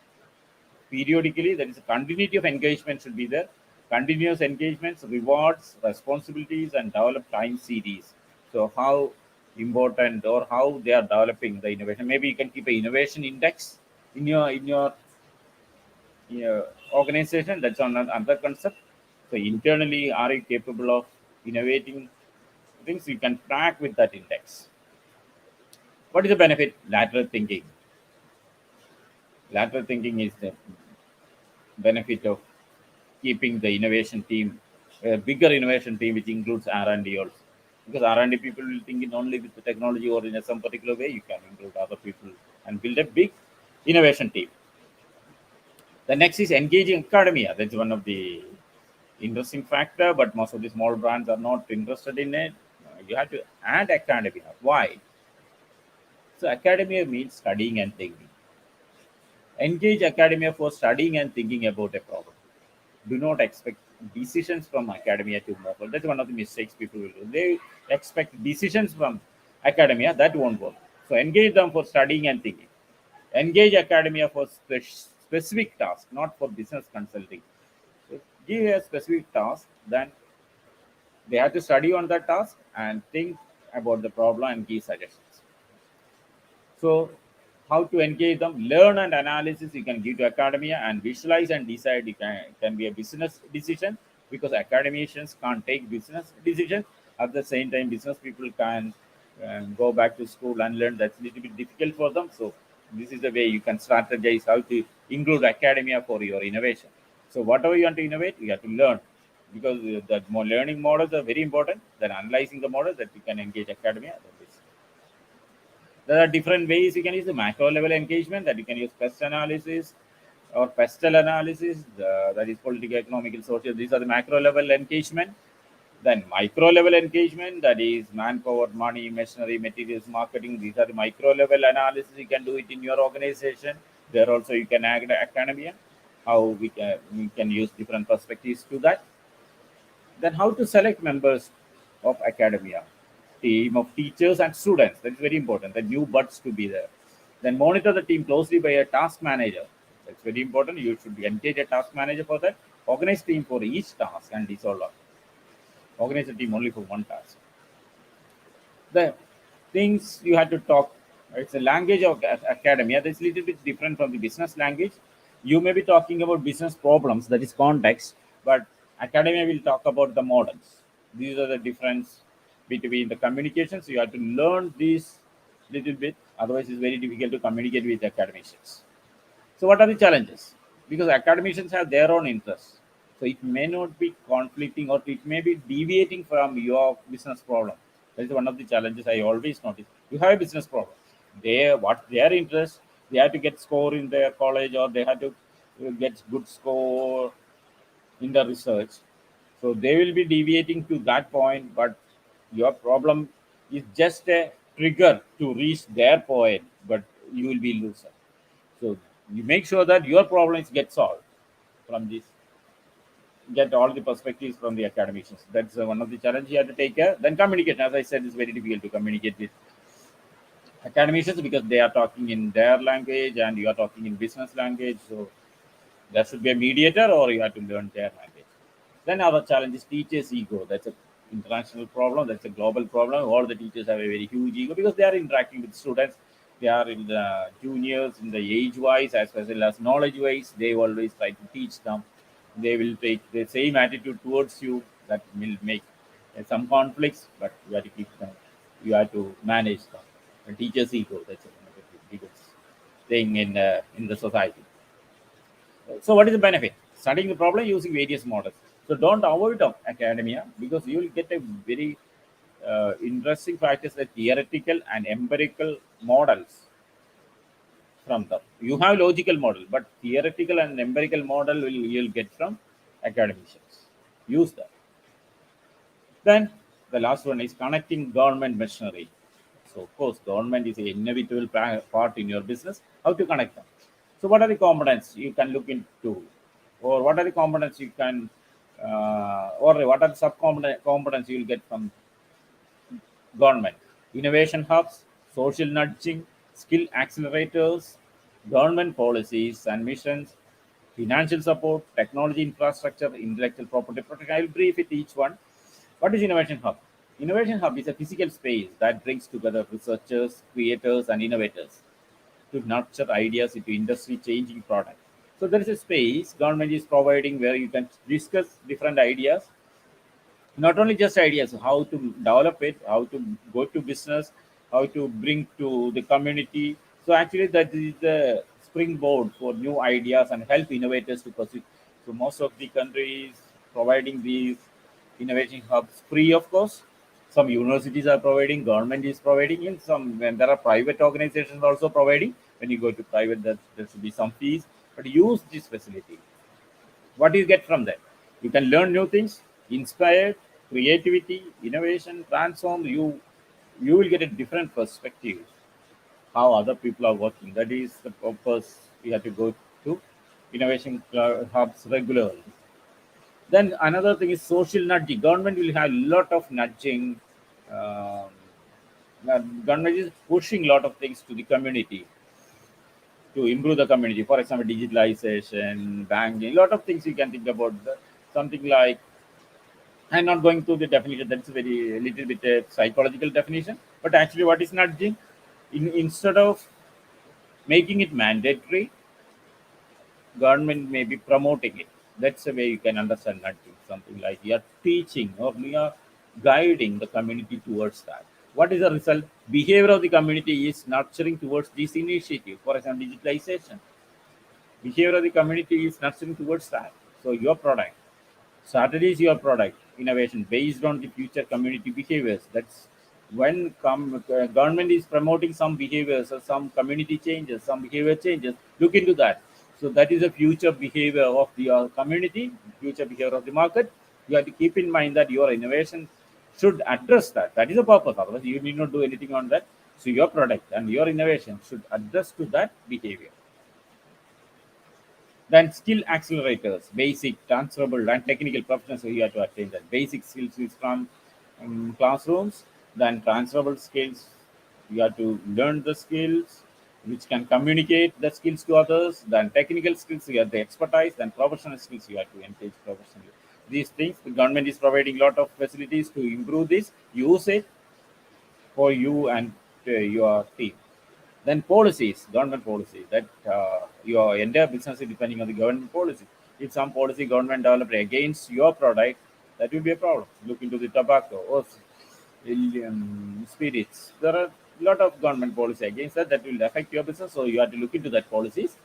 periodically. There is a continuity of engagement should be there. Continuous engagements, rewards, responsibilities, and develop time series. So how important, or how they are developing the innovation. Maybe you can keep an innovation index in your organization. That's on another concept. So internally, are you capable of innovating things? You can track with that index. What is the benefit? Lateral thinking. Lateral thinking is the benefit of keeping the innovation team, a bigger innovation team, which includes R&D also. Because R&D people will think in only with the technology or in some particular way. You can include other people and build a big innovation team. The next is engaging academia. That's one of the interesting factor, but most of the small brands are not interested in it. You have to add academia. Why? So academia means studying and thinking. Engage academia for studying and thinking about a problem. Do not expect decisions from academia to move forward. That's one of the mistakes people will do. They expect decisions from academia, that won't work. So engage them for studying and thinking. Engage academia for specific tasks, not for business consulting. So give a specific task, then they have to study on that task and think about the problem and give suggestions. So how to engage them? Learn and analysis you can give to academia, and visualize and decide can be a business decision, because academicians can't take business decisions. At the same time, business people can go back to school and learn. That's a little bit difficult for them. So this is the way you can strategize how to include academia for your innovation. So whatever you want to innovate, you have to learn, because the more learning models are very important. Then analyzing the models, that you can engage academia. There are different ways you can use the macro level engagement, that you can use pest analysis or pestle analysis, that is political, economical, social. These are the macro level engagement. Then micro level engagement, that is manpower, money, machinery, materials, marketing. These are the micro level analysis. You can do it in your organization. There also you can add academia, how we can use different perspectives to that. Then how to select members of academia, team of teachers and students. That's very important. The new buds to be there. Then monitor the team closely by a task manager. That's very important. You should engage a task manager for that. Organize team for each task and resolve. Organize a team only for one task. The things you have to talk. It's a language of academia. That's a little bit different from the business language. You may be talking about business problems, that is context, but academia will talk about the models. These are the difference between the communications. You have to learn these little bit. Otherwise, it's very difficult to communicate with academicians. So, what are the challenges? Because academicians have their own interests. So, it may not be conflicting or it may be deviating from your business problem. That is one of the challenges I always notice. You have a business problem. What their interest, they have to get score in their college or they have to get good score in the research. So they will be deviating to that point, but your problem is just a trigger to reach their point, but you will be loser. So you make sure that your problems get solved from this, get all the perspectives from the academicians. That's one of the challenges you have to take care. Then communication, as I said, is very difficult to communicate with academicians because they are talking in their language and you are talking in business language. So there should be a mediator or you have to learn their language. Then our challenge is teachers' ego. That's an international problem. That's a global problem. All the teachers have a very huge ego because they are interacting with students. They are in the juniors, in the age-wise as well as knowledge-wise. They always try to teach them. They will take the same attitude towards you. That will make some conflicts, but you have to keep them. You have to manage them. The teachers' ego. That's one of the biggest thing in the society. So, what is the benefit? Studying the problem using various models. So, don't avoid of academia because you will get a very interesting practice like theoretical and empirical models from them. You have logical model, but theoretical and empirical model will you'll get from academicians. Use that. Then the last one is connecting government machinery. So of course, government is an inevitable part in your business. How to connect them? So what are the components you can look into, or what are the components you can, or what are the components you will get from government? Innovation hubs, social nudging, skill accelerators, government policies and missions, financial support, technology infrastructure, intellectual property protection. I will brief it each one. What is Innovation Hub? Innovation Hub is a physical space that brings together researchers, creators, and innovators to nurture ideas into industry changing products. So there is a space government is providing where you can discuss different ideas, not only just ideas, how to develop it, how to go to business, how to bring to the community. So actually that is the springboard for new ideas and help innovators to pursue. So most of the countries providing these innovation hubs free, of course. Some universities are providing, government is providing, and some when there are private organizations also providing. When you go to private, there should be some fees, but use this facility. What do you get from that? You can learn new things, inspire, creativity, innovation, transform. You will get a different perspective how other people are working. That is the purpose. We have to go to innovation hubs regularly. Then another thing is social nudging. Government will have a lot of nudging. Um, Government is pushing a lot of things to the community to improve the community. For example, digitalization, banking, a lot of things you can think about. Something like I'm not going through the definition. That's a very little bit psychological definition. But actually, what is nudging? Instead of making it mandatory, government may be promoting it. That's the way you can understand nudging. Something like you are teaching or you are guiding the community towards that. What is the result? Behavior of the community is nurturing towards this initiative. For example, digitalization. Behavior of the community is nurturing towards that. So your product strategy is your product innovation based on the future community behaviors. That's when government is promoting some behaviors or some community changes, some behavior changes. Look into that. So that is a future behavior of the community, future behavior of the market. You have to keep in mind that your innovation should address that. That is the purpose. Otherwise, you need not do anything on that. So your product and your innovation should address to that behavior. Then skill accelerators, basic, transferable, and technical professionals. So you have to attain that. Basic skills is from classrooms. Then transferable skills, you have to learn the skills which can communicate the skills to others. Then technical skills, you have the expertise. Then professional skills, you have to engage professionally. These things, the government is providing a lot of facilities to improve this. Use it for you and your team. Then policies, government policy, that your entire business is depending on the government policy. If some policy government developed against your product, That will be a problem. Look into the tobacco or spirits. There are a lot of government policy against that that will affect your business. So you have to look into that policies.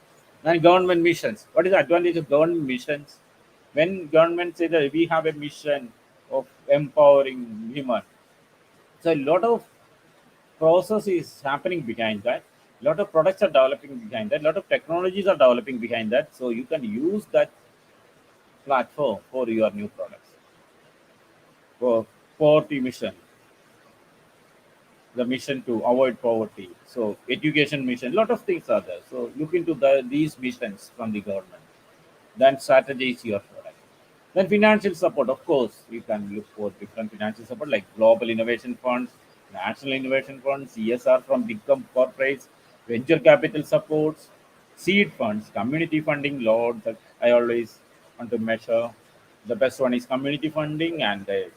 And government missions. What is the advantage of government missions? When government say that we have a mission of empowering human, so a lot of process is happening behind that. A lot of products are developing behind that. A lot of technologies are developing behind that. So you can use that platform for your new products. For poverty mission, the mission to avoid poverty. So education mission, a lot of things are there. So look into these missions from the government. Then strategize your product. Then financial support, of course, you can look for different financial support like global innovation funds, national innovation funds, CSR from big corporates, venture capital supports, seed funds, community funding, loans. I always want to measure. The best one is community funding, and the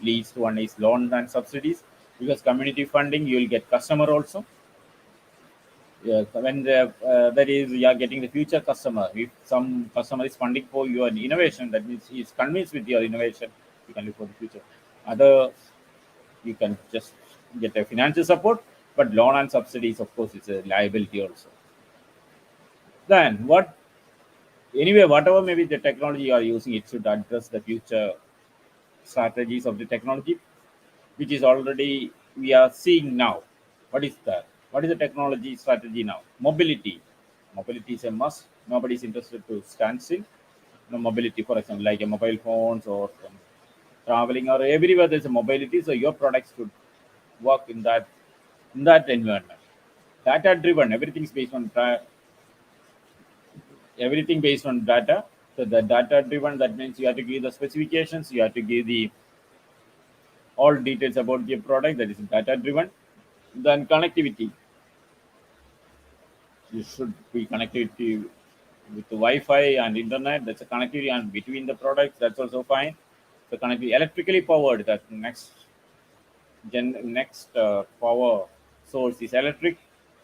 least one is loans and subsidies. Because community funding, you will get customer also. Yeah, when that is you are getting the future customer. If some customer is funding for your innovation, that means he is convinced with your innovation. You can look for the future. Other, you can just get a financial support, but loan and subsidies, of course, it's a liability also. Then what? Anyway, whatever maybe the technology you are using, it should address the future strategies of the technology, which is already we are seeing now. What is that? What is the technology strategy now? Mobility. Mobility is a must. Nobody is interested to stand still. No mobility, for example, like a mobile phones or traveling or everywhere there's a mobility. So your products should work in that environment. Data driven. Everything based on data. So the data driven, that means you have to give the specifications, you have to give the all details about the product, that is data driven. Then connectivity, you should be connectivity with the Wi-Fi and internet. That's a connectivity, and between the products, that's also fine. So connectivity, electrically powered. That next power source is electric.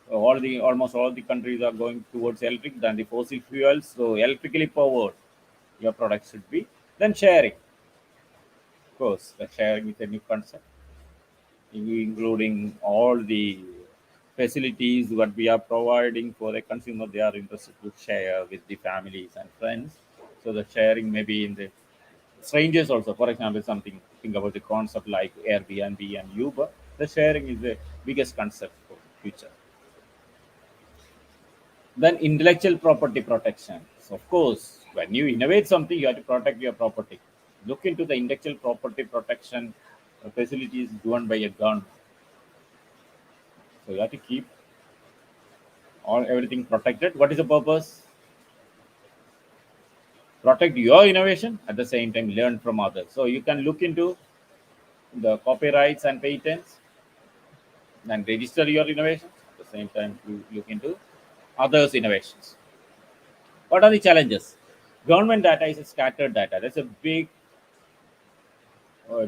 Almost all the countries are going towards electric than the fossil fuels. So electrically powered, your product should be. Then sharing, of course, the sharing is a new concept, including all the facilities what we are providing for the consumer. They are interested to share with the families and friends. So the sharing may be in the strangers also. For example, something think about the concept like Airbnb and Uber. The sharing is the biggest concept for future. Then intellectual property protection. So of course, when you innovate something, you have to protect your property. Look into the intellectual property protection facilities given by a government. So you have to keep all everything protected. What is the purpose? Protect your innovation, at the same time learn from others. So you can look into the copyrights and patents and register your innovations. At the same time, you look into others' innovations. What are the challenges? Government data is a scattered data. That's a big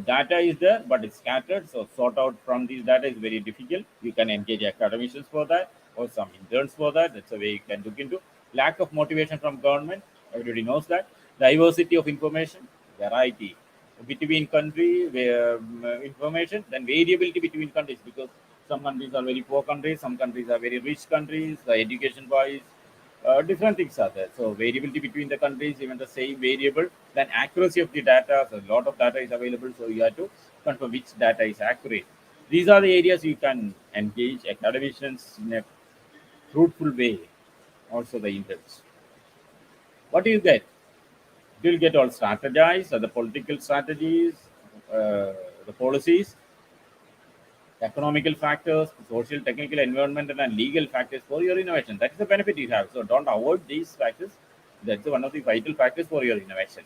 data is there, but it's scattered. So sort out from these data is very difficult. You can engage academicians for that or some interns for that. That's a way you can look into. Lack of motivation from government. Everybody knows that. Diversity of information, variety between country information, then variability between countries, because some countries are very poor countries, some countries are very rich countries. The education wise, different things are there. So variability between the countries, even the same variable. Then accuracy of the data. So a lot of data is available, so you have to confirm which data is accurate. These are the areas you can engage academicians in a fruitful way. Also the interns. What do you get? You'll get all strategize, the political strategies, the policies, economical factors, social, technical, environmental, and legal factors for your innovation. That is the benefit you have. So don't avoid these factors. That's one of the vital factors for your innovation.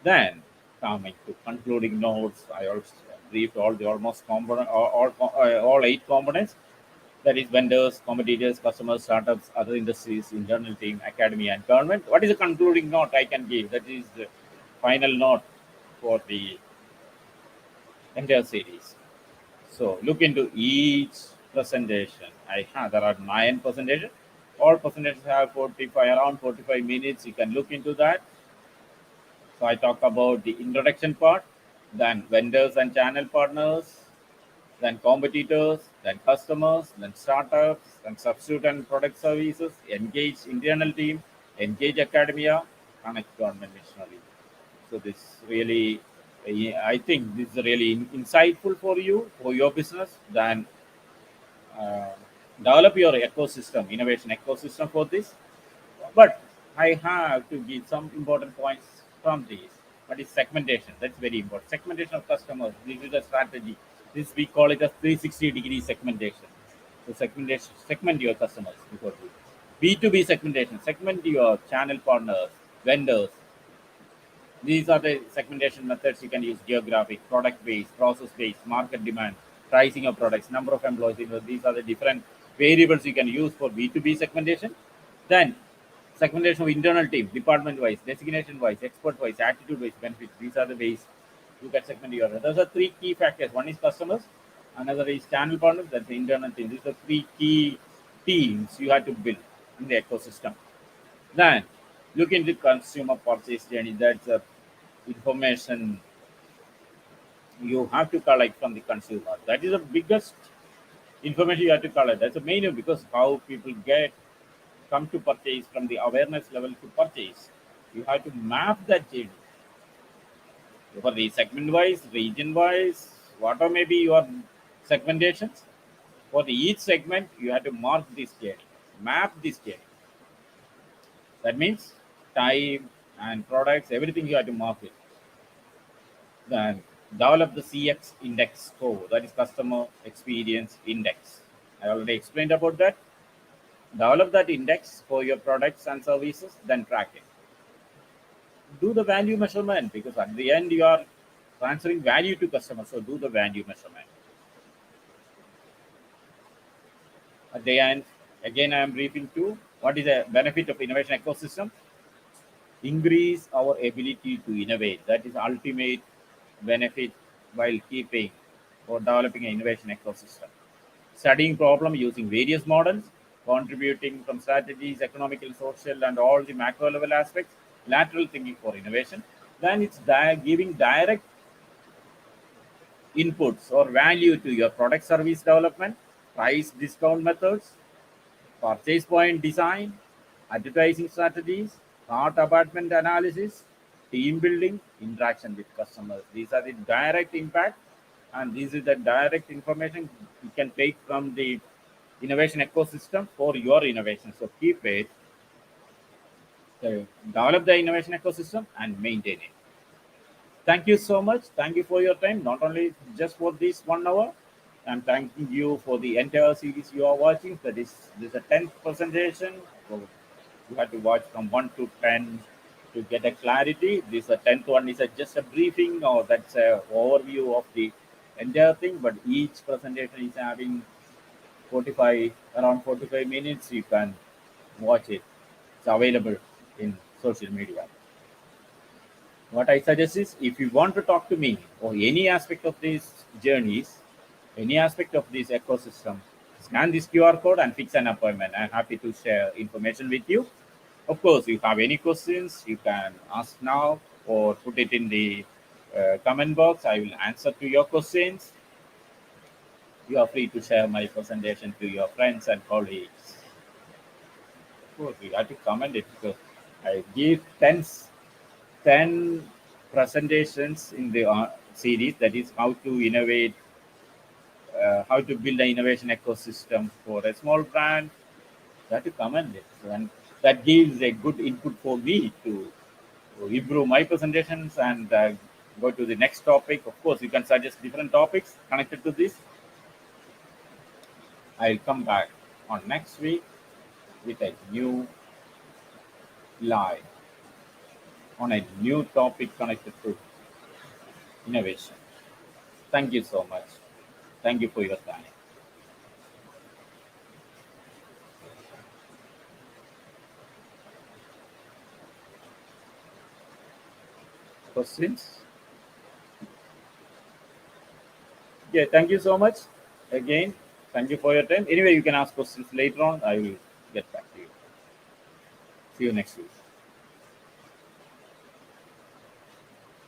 Then coming to concluding notes, I also briefed all the almost component, all 8 components. That is vendors, competitors, customers, startups, other industries, internal team, academy, and government. What is the concluding note I can give? That is the final note for the entire series. So look into each presentation. There are 9 presentations. All presentations have 45 around 45 minutes. You can look into that. So I talk about the introduction part, then vendors and channel partners, then competitors, then customers, then startups, then substitute and product services, engage internal team, engage academia, connect government missionary. So this really, I think this is really insightful for you, for your business. Then uh, develop your ecosystem, innovation ecosystem for this. But I have to give some important points from these. What is segmentation? That's very important. Segmentation of customers. This is a strategy. This we call it a 360-degree segmentation. So segmentation, segment your customers before this. B2B segmentation. Segment your channel partners, vendors. These are the segmentation methods you can use: geographic, product based, process based, market demand, pricing of products, number of employees. These are the different variables you can use for B2B segmentation. Then segmentation of internal team, department wise, designation wise, expert wise, attitude wise, benefits. These are the ways you can segment your. Those are three key factors. One is customers, another is channel partners, that's the internal team. These are three key teams you have to build in the ecosystem. Then look into consumer purchase journey. That's a information you have to collect from the consumer. That is the biggest information you have to collect. That's the main, because how people get come to purchase, from the awareness level to purchase. You have to map that journey for the segment wise, region wise, whatever may be your segmentations. For the each segment, you have to mark this journey, map this journey. That means time and products, everything you have to mark it. Then develop the CX index score, that is customer experience index. I already explained about that. Develop that index for your products and services, then track it. Do the value measurement, because at the end you are transferring value to customers. So do the value measurement. At the end, again I am briefing to what is the benefit of innovation ecosystem. Increase our ability to innovate. That is ultimate benefit while keeping or developing an innovation ecosystem. Studying problem using various models, contributing from strategies, economical, social, and all the macro level aspects, lateral thinking for innovation. Then it's giving direct inputs or value to your product service development, price discount methods, purchase point design, advertising strategies, cart apartment analysis, team building, interaction with customers. These are the direct impact, and this is the direct information you can take from the innovation ecosystem for your innovation. So keep it, develop the innovation ecosystem and maintain it. Thank you so much. Thank you for your time, not only just for this 1 hour. I'm thanking you for the entire series you are watching. That is, this is a 10th presentation. So you have to watch from 1 to 10 to get a clarity. This 10th one is just a briefing, or that's a overview of the entire thing. But each presentation is having 45, around 45 minutes. You can watch it. It's available in social media. What I suggest is, if you want to talk to me or any aspect of these journeys, any aspect of this ecosystem, scan this QR code and fix an appointment. I'm happy to share information with you. Of course, if you have any questions, you can ask now or put it in the comment box. I will answer to your questions. You are free to share my presentation to your friends and colleagues. Of course, you have to comment it, because I give 10 presentations in the series, that is how to innovate, how to build an innovation ecosystem for a small brand. You have to comment it, and that gives a good input for me to improve my presentations and go to the next topic. Of course, you can suggest different topics connected to this. I'll come back on next week with a new live on a new topic connected to innovation. Thank you so much. Thank you for your time. Questions? Yeah, thank you so much. Again, thank you for your time. Anyway, you can ask questions later on. I will get back to you. See you next week.